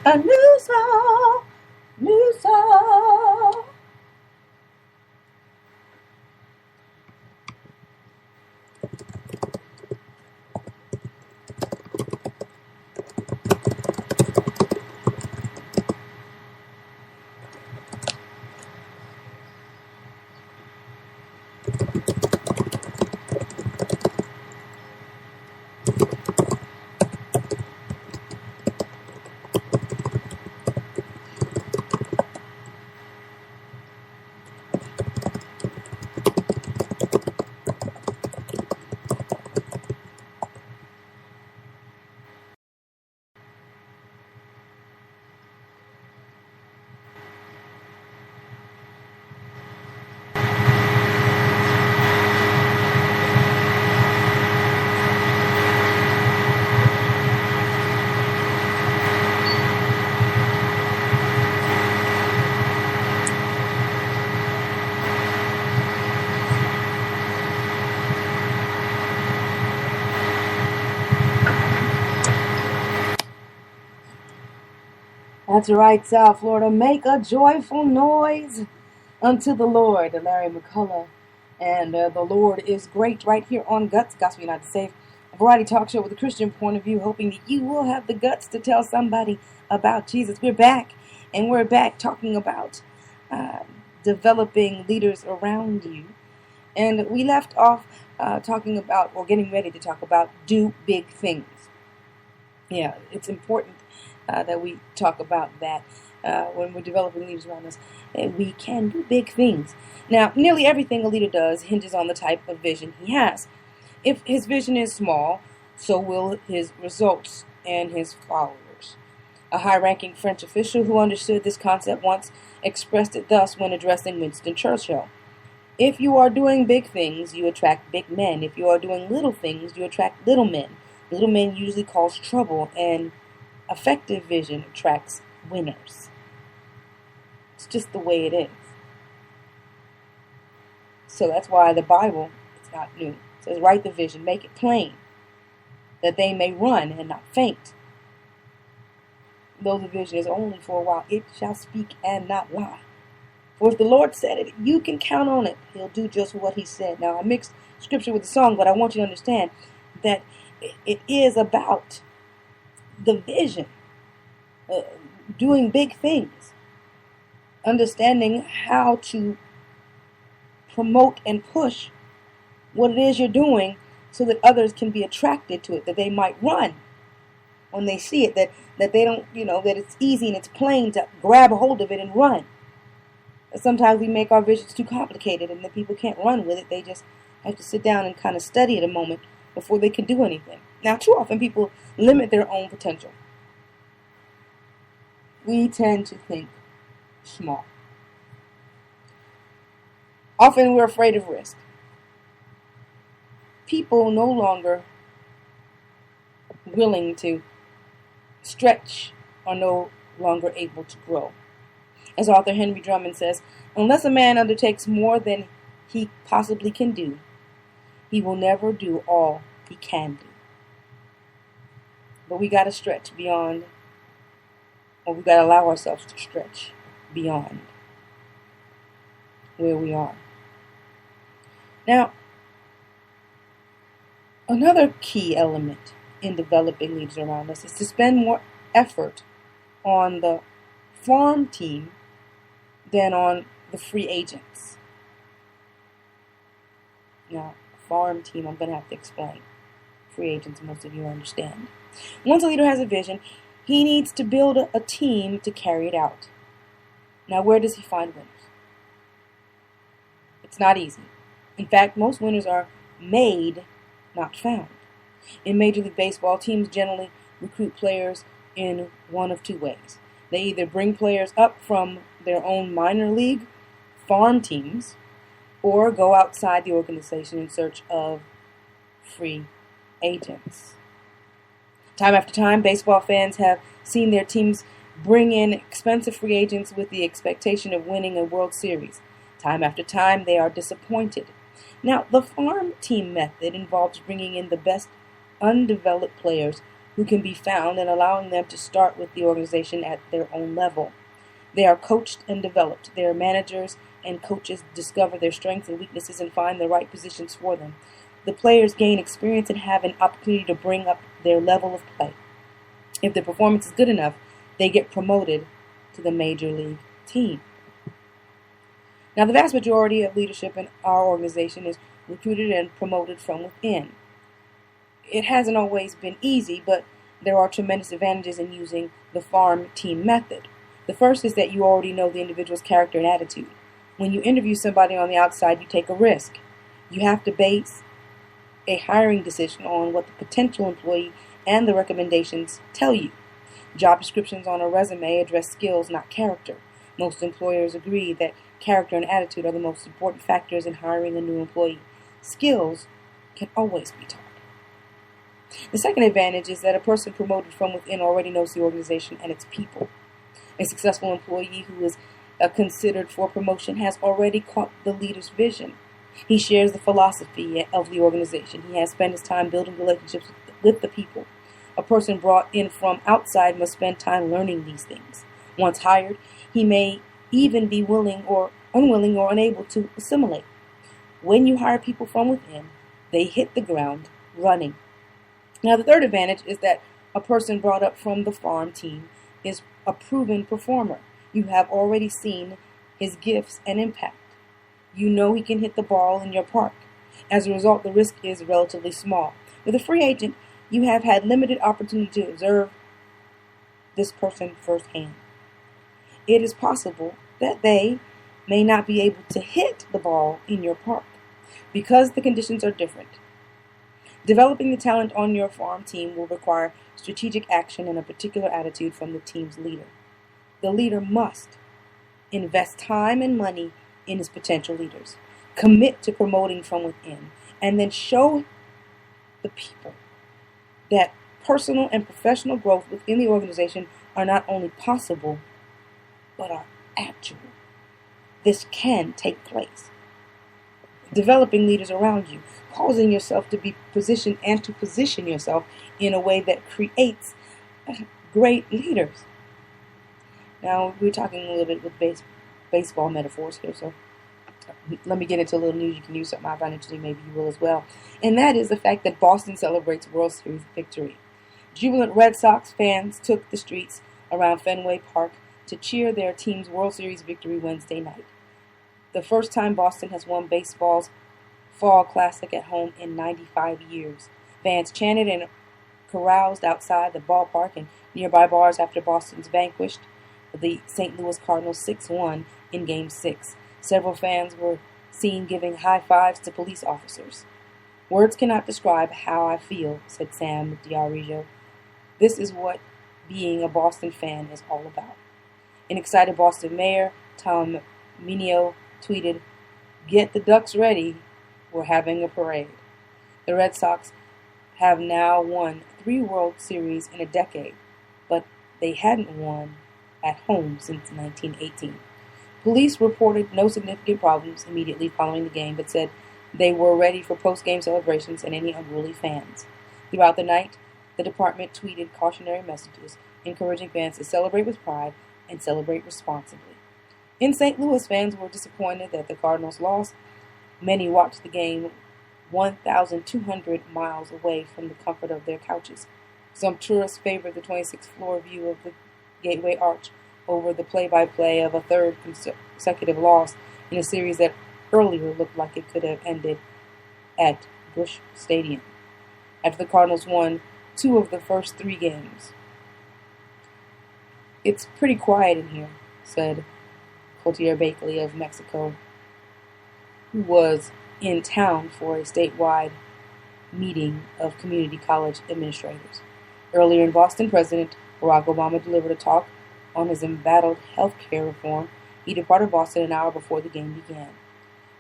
A new song, new song. That's right, South Florida. Make a joyful noise unto the Lord, Larry McCullough. And the Lord is great right here on Guts, Gospel United Safe, a variety talk show with a Christian point of view, hoping that you will have the guts to tell somebody about Jesus. We're back, and we're back talking about developing leaders around you. And we left off talking about, or getting ready to talk about, do big things. Yeah, it's important that we talk about that when we're developing leaders around us. We can do big things. Now, nearly everything a leader does hinges on the type of vision he has. If his vision is small, so will his results and his followers. A high-ranking French official who understood this concept once expressed it thus when addressing Winston Churchill. If you are doing big things, you attract big men. If you are doing little things, you attract little men. Little men usually cause trouble, and effective vision attracts winners. It's just the way it is. So that's why the Bible, it's not new. It says, write the vision, make it plain, that they may run and not faint. Though the vision is only for a while, it shall speak and not lie. For if the Lord said it, you can count on it. He'll do just what he said. Now, I mixed scripture with the song, but I want you to understand that it is about the vision, doing big things, understanding how to promote and push what it is you're doing so that others can be attracted to it, that they might run when they see it, that they don't, that it's easy and it's plain to grab a hold of it and run. Sometimes we make our visions too complicated and the people can't run with it. They just have to sit down and kind of study it a moment before they can do anything. Now, too often people limit their own potential. We tend to think small. Often we're afraid of risk. People no longer willing to stretch are no longer able to grow. As author Henry Drummond says, unless a man undertakes more than he possibly can do, he will never do all he can do. But we got to stretch beyond, or we got to allow ourselves to stretch beyond where we are. Now, another key element in developing leaders around us is to spend more effort on the farm team than on the free agents. Now, farm team, I'm going to have to explain. Free agents, most of you understand. Once a leader has a vision, he needs to build a team to carry it out. Now, where does he find winners? It's not easy. In fact, most winners are made, not found. In Major League Baseball, teams generally recruit players in one of two ways. They either bring players up from their own minor league farm teams or go outside the organization in search of free agents. Time after time, baseball fans have seen their teams bring in expensive free agents with the expectation of winning a World Series. Time after time, they are disappointed. Now, the farm team method involves bringing in the best undeveloped players who can be found and allowing them to start with the organization at their own level. They are coached and developed. Their managers and coaches discover their strengths and weaknesses and find the right positions for them. The players gain experience and have an opportunity to bring up their level of play. If their performance is good enough, they get promoted to the major league team. Now, the vast majority of leadership in our organization is recruited and promoted from within. It hasn't always been easy, but there are tremendous advantages in using the farm team method. The first is that you already know the individual's character and attitude. When you interview somebody on the outside, you take a risk. You have to base a hiring decision on what the potential employee and the recommendations tell you. Job descriptions on a resume address skills, not character. Most employers agree that character and attitude are the most important factors in hiring a new employee. Skills can always be taught. The second advantage is that a person promoted from within already knows the organization and its people. A successful employee who is considered for promotion has already caught the leader's vision. He shares the philosophy of the organization. He has spent his time building relationships with the people. A person brought in from outside must spend time learning these things. Once hired, he may even be willing or unwilling or unable to assimilate. When you hire people from within, they hit the ground running. Now, the third advantage is that a person brought up from the farm team is a proven performer. You have already seen his gifts and impact. You know he can hit the ball in your park. As a result, the risk is relatively small. With a free agent, you have had limited opportunity to observe this person firsthand. It is possible that they may not be able to hit the ball in your park because the conditions are different. Developing the talent on your farm team will require strategic action and a particular attitude from the team's leader. The leader must invest time and money in his potential leaders, commit to promoting from within, and then show the people that personal and professional growth within the organization are not only possible, but are actual. This can take place. Developing leaders around you, causing yourself to be positioned and to position yourself in a way that creates great leaders. Now, we're talking a little bit with baseball metaphors here, so let me get into a little news you can use something I find interesting, maybe you will as well. And that is the fact that Boston celebrates World Series victory. Jubilant Red Sox fans took the streets around Fenway Park to cheer their team's World Series victory Wednesday night. The first time Boston has won baseball's Fall Classic at home in 95 years. Fans chanted and caroused outside the ballpark and nearby bars after Boston's vanquished the St. Louis Cardinals 6-1 in Game 6. Several fans were seen giving high fives to police officers. Words cannot describe how I feel, said Sam Diarijo. This is what being a Boston fan is all about. An excited Boston mayor, Tom Minio, tweeted, "Get the Ducks ready. We're having a parade." The Red Sox have now won 3 World Series in a decade, but they hadn't won at home since 1918. Police reported no significant problems immediately following the game, but said they were ready for post-game celebrations and any unruly fans. Throughout the night, the department tweeted cautionary messages, encouraging fans to celebrate with pride and celebrate responsibly. In St. Louis, fans were disappointed that the Cardinals lost. Many watched the game 1,200 miles away from the comfort of their couches. Some tourists favored the 26th floor view of the Gateway Arch over the play-by-play of a third consecutive loss in a series that earlier looked like it could have ended at Busch Stadium after the Cardinals won 2 of the first 3 games. "It's pretty quiet in here," said Cotier Bakley of Mexico, who was in town for a statewide meeting of community college administrators. Earlier in Boston, President Barack Obama delivered a talk on his embattled health care reform. He departed Boston an hour before the game began.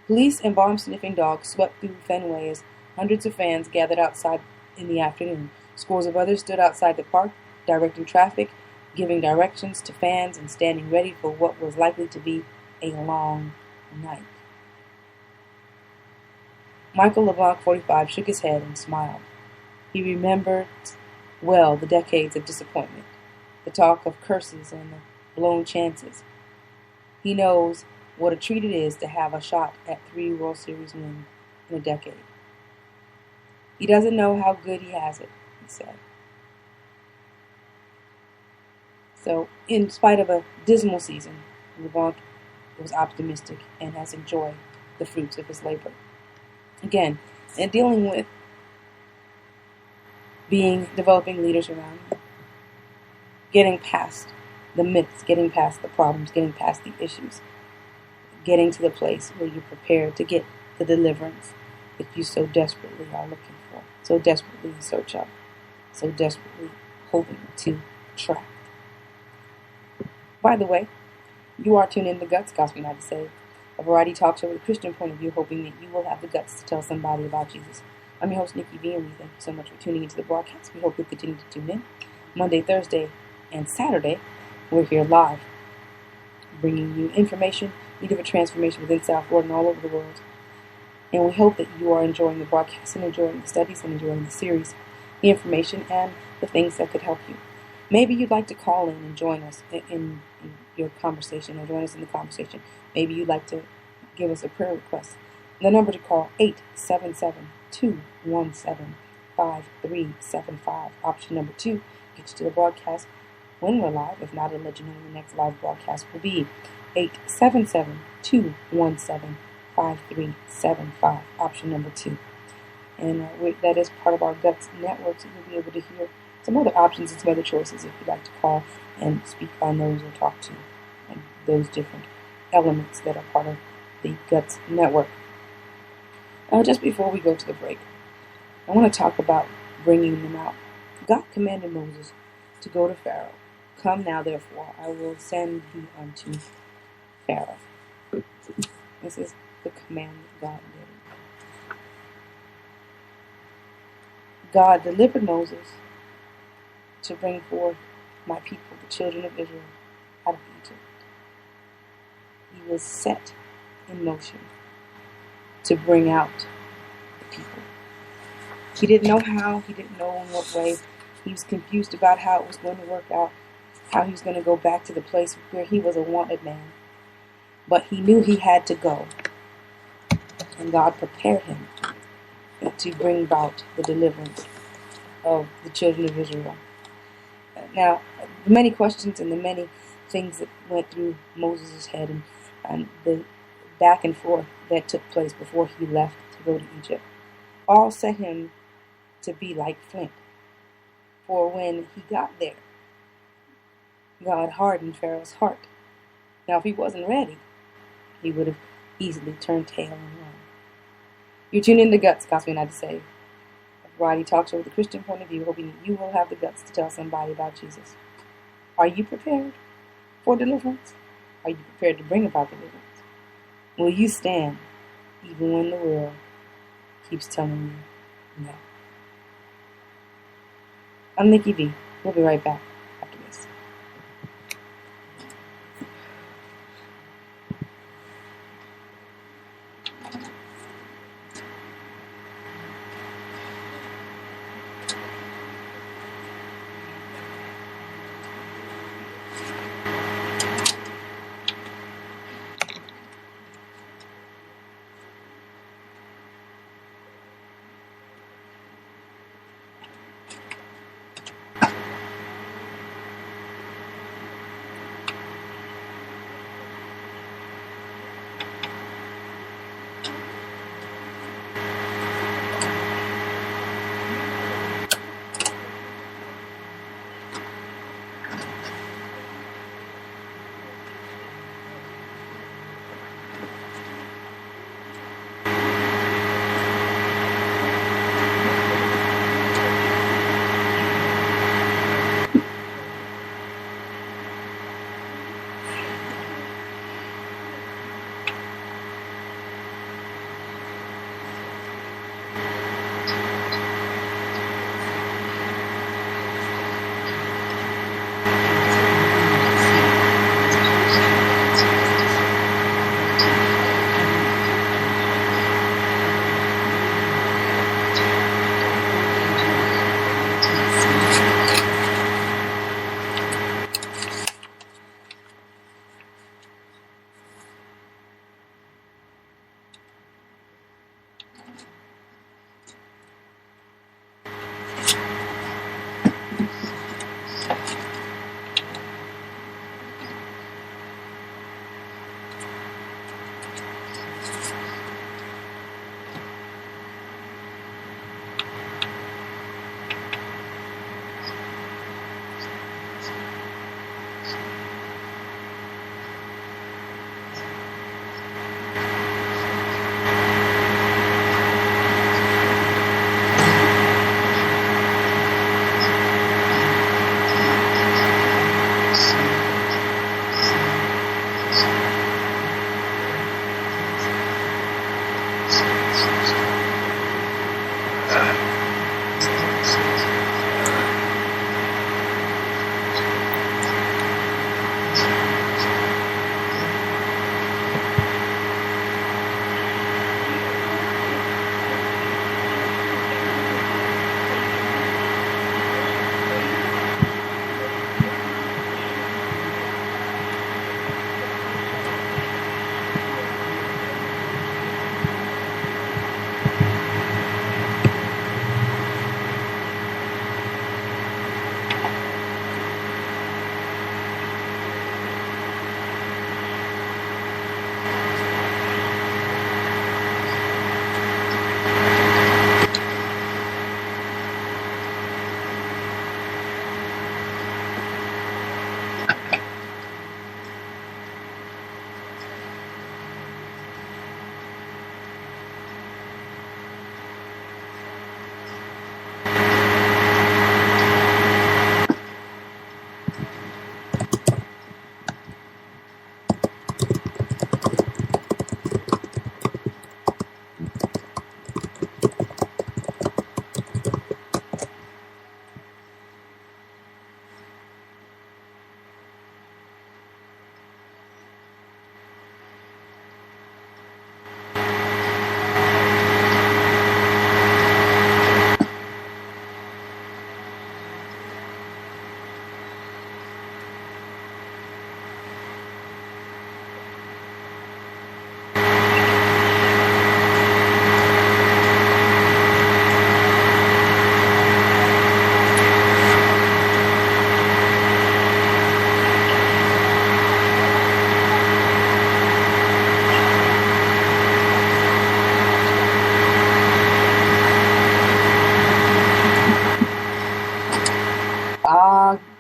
Police and bomb-sniffing dogs swept through Fenway as hundreds of fans gathered outside in the afternoon. Scores of others stood outside the park, directing traffic, giving directions to fans, and standing ready for what was likely to be a long night. Michael LeBlanc, 45, shook his head and smiled. He remembered well the decades of disappointment, the talk of curses and the blown chances. He knows what a treat it is to have a shot at 3 World Series wins in a decade. He doesn't know how good he has it, he said. So, in spite of a dismal season, LeBlanc was optimistic and has enjoyed the fruits of his labor. Again, and dealing with developing leaders around you, getting past the myths, getting past the problems, getting past the issues, getting to the place where you're prepared to get the deliverance that you so desperately are looking for, so desperately search up, so desperately hoping to attract. By the way, you are tuned in to Guts, Gospel United Saved, a variety talk show with a Christian point of view, hoping that you will have the guts to tell somebody about Jesus. I'm your host, Nikki V, and we thank you so much for tuning into the broadcast. We hope you'll continue to tune in. Monday, Thursday, and Saturday, we're here live, bringing you information needed for transformation within South Florida and all over the world. And we hope that you are enjoying the broadcast and enjoying the studies and enjoying the series, the information, and the things that could help you. Maybe you'd like to call in and join us in your conversation, or join us in the conversation. Maybe you'd like to give us a prayer request. The number to call, 877-217-5375. Option number 2 gets you to the broadcast when we're live. If not, it'll let you know when the next live broadcast will be. 877-217-5375. Option number 2. And that is part of our Guts network, so you'll be able to hear some other options and some other choices if you'd like to call and speak on those or talk to those different elements that are part of the Guts network. Just before we go to the break, I want to talk about bringing them out. God commanded Moses to go to Pharaoh. "Come now, therefore, I will send thee unto Pharaoh." This is the command that God gave. God delivered Moses to bring forth my people, the children of Israel, out of Egypt. He was set in motion to bring out the people. He didn't know how, he didn't know in what way. He was confused about how it was going to work out, how he was going to go back to the place where he was a wanted man. But he knew he had to go. And God prepared him to bring about the deliverance of the children of Israel. Now, the many questions and the many things that went through Moses' head and the back and forth that took place before he left to go to Egypt all set him to be like flint. For when he got there, God hardened Pharaoh's heart. Now, if he wasn't ready, he would have easily turned tail and run. You're tuned in to Guts, Gospel United Saved, a variety talk show with a Christian point of view, hoping that you will have the guts to tell somebody about Jesus. Are you prepared for deliverance? Are you prepared to bring about deliverance? Will you stand even when the world keeps telling you no? I'm Nikki V. We'll be right back after this.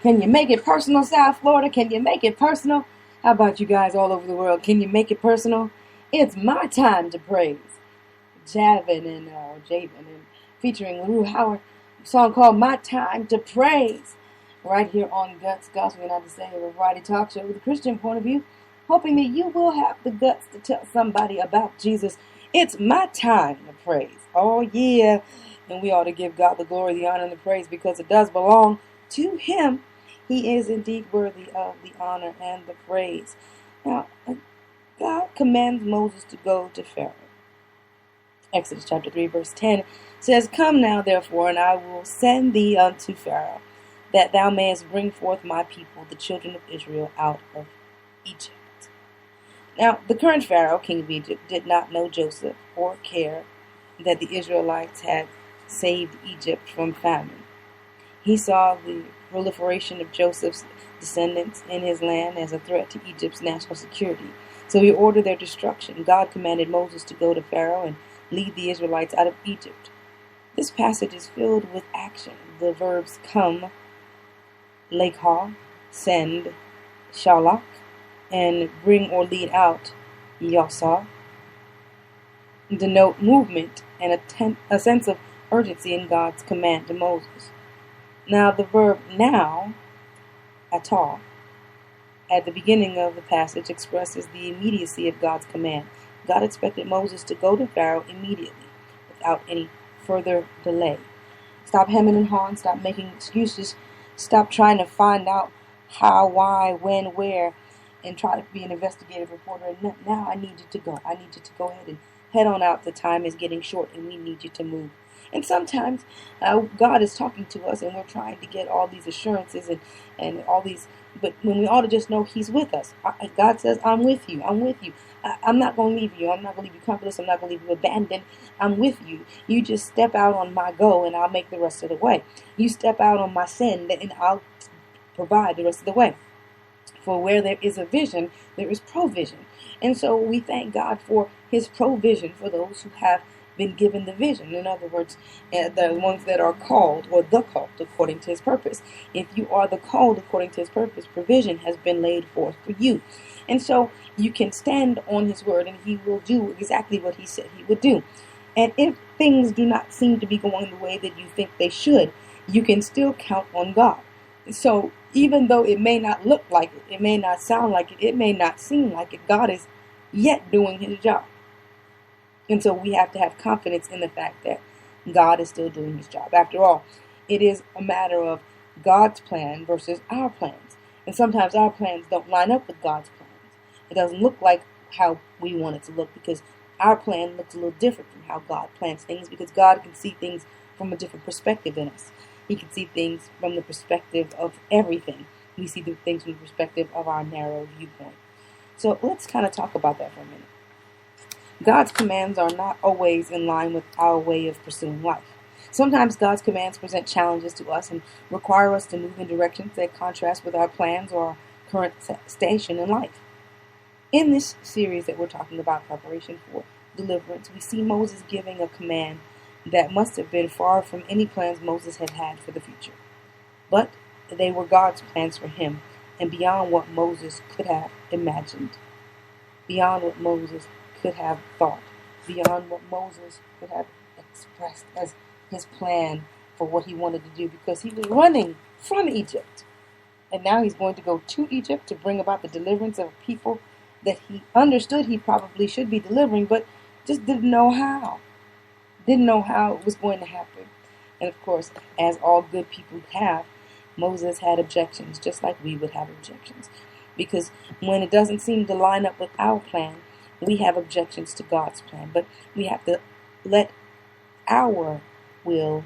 Can you make it personal, South Florida? Can you make it personal? How about you guys all over the world? Can you make it personal? It's my time to praise. Javen and featuring LaRue Howard, a song called My Time to Praise. Right here on Guts Gospel United States, a variety talk show with a Christian point of view, hoping that you will have the guts to tell somebody about Jesus. It's my time to praise. Oh yeah. And we ought to give God the glory, the honor, and the praise because it does belong to Him. He is indeed worthy of the honor and the praise. Now, God commands Moses to go to Pharaoh. Exodus chapter 3 verse 10 says, Come now therefore, and I will send thee unto Pharaoh, that thou mayest bring forth my people, the children of Israel, out of Egypt. Now, the current Pharaoh, king of Egypt, did not know Joseph or care that the Israelites had saved Egypt from famine. He saw the proliferation of Joseph's descendants in his land as a threat to Egypt's national security. So he ordered their destruction. God commanded Moses to go to Pharaoh and lead the Israelites out of Egypt. This passage is filled with action. The verbs come, lekha, send, shalach, and bring or lead out, yasa, denote movement and a sense of urgency in God's command to Moses. Now the verb now, atah, at the beginning of the passage expresses the immediacy of God's command. God expected Moses to go to Pharaoh immediately, without any further delay. Stop hemming and hawing, stop making excuses, stop trying to find out how, why, when, where, and try to be an investigative reporter. And now I need you to go. I need you to go ahead and head on out. The time is getting short and we need you to move. And sometimes God is talking to us and we're trying to get all these assurances and all these, but when we ought to just know He's with us. God says, I'm with you. I'm with you. I'm not going to leave you. I'm not going to leave you comfortless. I'm not going to leave you abandoned. I'm with you. You just step out on my go and I'll make the rest of the way. You step out on my sin and I'll provide the rest of the way. For where there is a vision, there is provision. And so we thank God for His provision for those who have been given the vision. In other words, the ones that are called, or the called, according to His purpose. If you are the called according to His purpose, provision has been laid forth for you. And so you can stand on His word and He will do exactly what He said He would do. And if things do not seem to be going the way that you think they should, you can still count on God. So even though it may not look like it, it may not sound like it, it may not seem like it, God is yet doing His job. And so we have to have confidence in the fact that God is still doing His job. After all, it is a matter of God's plan versus our plans. And sometimes our plans don't line up with God's plans. It doesn't look like how we want it to look because our plan looks a little different from how God plans things, because God can see things from a different perspective than us. He can see things from the perspective of everything. We see the things from the perspective of our narrow viewpoint. So let's kind of talk about that for a minute. God's commands are not always in line with our way of pursuing life. Sometimes God's commands present challenges to us and require us to move in directions that contrast with our plans or our current station in life. In this series that we're talking about, preparation for deliverance, we see Moses giving a command that must have been far from any plans Moses had had for the future. But they were God's plans for him and beyond what Moses could have imagined, beyond what Moses could have thought, beyond what Moses could have expressed as his plan for what he wanted to do, because he was running from Egypt. And now he's going to go to Egypt to bring about the deliverance of a people that he understood he probably should be delivering, but just didn't know how. Didn't know how it was going to happen. And of course, as all good people have, Moses had objections, just like we would have objections. Because when it doesn't seem to line up with our plan, we have objections to God's plan. But we have to let our will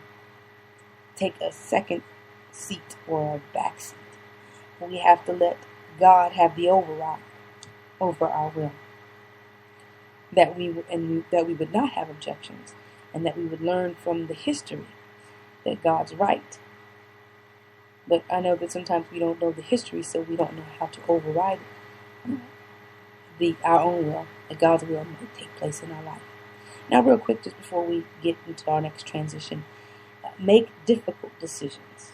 take a second seat or a back seat. We have to let God have the override over our will. That we would not have objections, and that we would learn from the history that God's right. But I know that sometimes we don't know the history, so we don't know how to override our own will, that God's will might take place in our life. Now, real quick, just before we get into our next transition, make difficult decisions.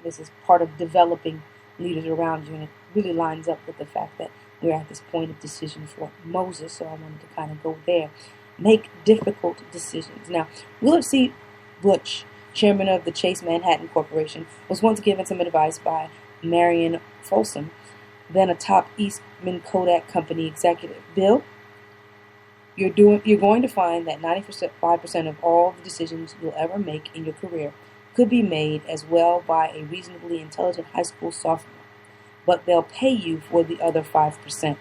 this is part of developing leaders around you, and it really lines up with the fact that we're at this point of decision for Moses, so I wanted to kind of go there. Make difficult decisions. Now, Willard C. Butch, chairman of the Chase Manhattan Corporation, was once given some advice by Marion Folsom, then a top Eastman Kodak Company executive. Bill, you're going to find that 95% of all the decisions you'll ever make in your career could be made as well by a reasonably intelligent high school sophomore, but they'll pay you for the other 5%.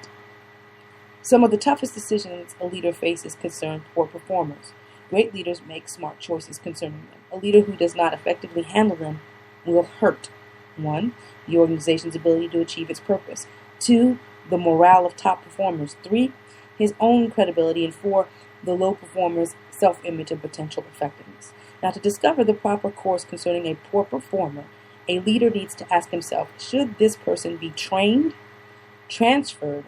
Some of the toughest decisions a leader faces concern poor performers. Great leaders make smart choices concerning them. A leader who does not effectively handle them will hurt 1. The organization's ability to achieve its purpose. 2. The morale of top performers. 3. His own credibility. And 4. The low performer's self-image and potential effectiveness. Now, to discover the proper course concerning a poor performer, a leader needs to ask himself, should this person be trained, transferred,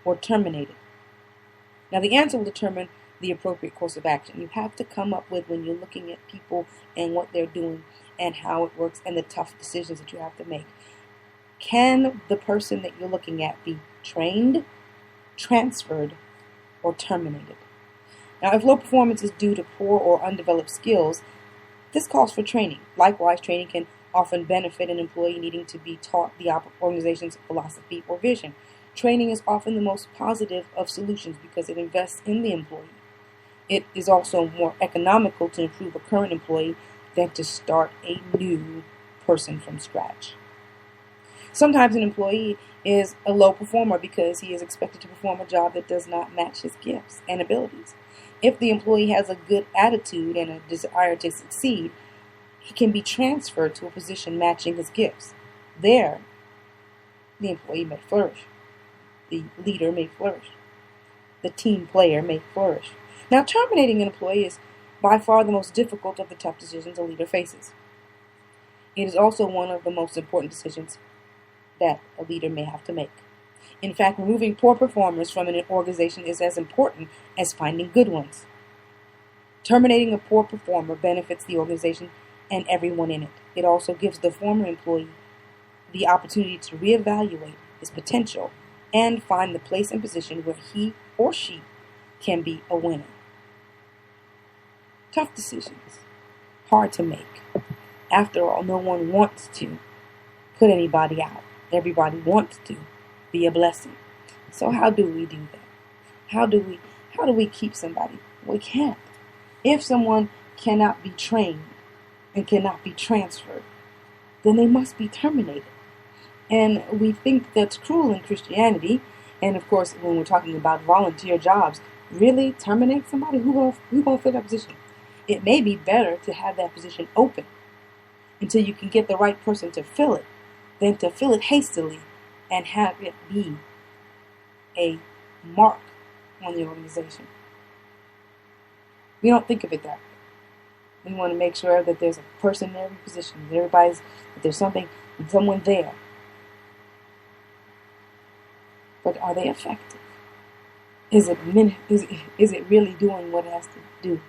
or terminated? Now, the answer will determine the appropriate course of action. You have to come up with, when you're looking at people and what they're doing and how it works and the tough decisions that you have to make. Can the person that you're looking at be trained, transferred, or terminated? Now, if low performance is due to poor or undeveloped skills, this calls for training. Likewise, training can often benefit an employee needing to be taught the organization's philosophy or vision. Training is often the most positive of solutions because it invests in the employee. It is also more economical to improve a current employee than to start a new person from scratch. Sometimes an employee is a low performer because he is expected to perform a job that does not match his gifts and abilities. If the employee has a good attitude and a desire to succeed, he can be transferred to a position matching his gifts. There, the employee may flourish. The leader may flourish. The team player may flourish. Now, terminating an employee is by far the most difficult of the tough decisions a leader faces. It is also one of the most important decisions that a leader may have to make. In fact, removing poor performers from an organization is as important as finding good ones. Terminating a poor performer benefits the organization and everyone in it. It also gives the former employee the opportunity to reevaluate his potential and find the place and position where he or she can be a winner. Tough decisions, hard to make. After all, no one wants to put anybody out. Everybody wants to be a blessing. So how do we do that? How do we keep somebody? We can't. If someone cannot be trained and cannot be transferred, then they must be terminated. And we think that's cruel in Christianity. And of course, when we're talking about volunteer jobs, really terminate somebody? Who gonna fill that position? It may be better to have that position open until you can get the right person to fill it than to fill it hastily and have it be a mark on the organization. We don't think of it that way. We want to make sure that there's a person in every position, that there's someone there. But are they effective? Is it really doing what it has to do?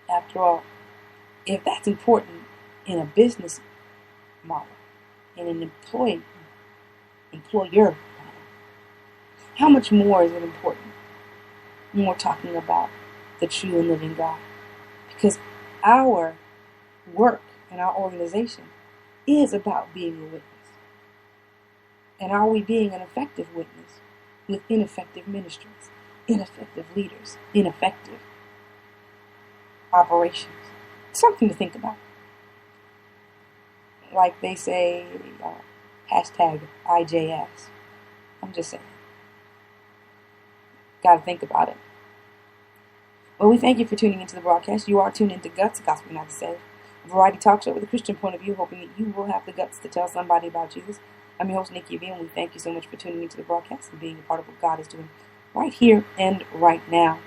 After all, if that's important in a business model, in an employer model, how much more is it important when we're talking about the true and living God? Because our work and our organization is about being a witness. And are we being an effective witness with ineffective ministries, ineffective leaders, ineffective operations? Something to think about. Like they say, hashtag IJS. I'm just saying. Got to think about it. Well, we thank you for tuning into the broadcast. You are tuned into Guts, Gospel Not to Save, a variety talk show with a Christian point of view, hoping that you will have the guts to tell somebody about Jesus. I'm your host, Nikki V, and we thank you so much for tuning into the broadcast and being a part of what God is doing right here and right now.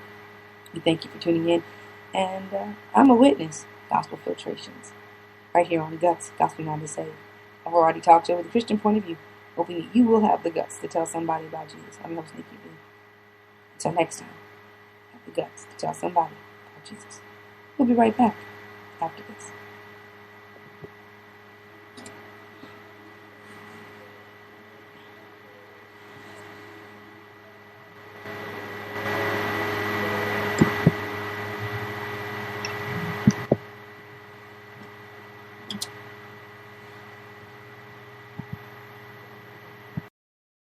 We thank you for tuning in, and I'm a witness, Gospel Filtrations, right here on Guts, Gospel Not to Save, a variety talk show with a Christian point of view, hoping that you will have the guts to tell somebody about Jesus. I'm your host, Nikki V. Until next time, have the guts to tell somebody about Jesus. We'll be right back after this.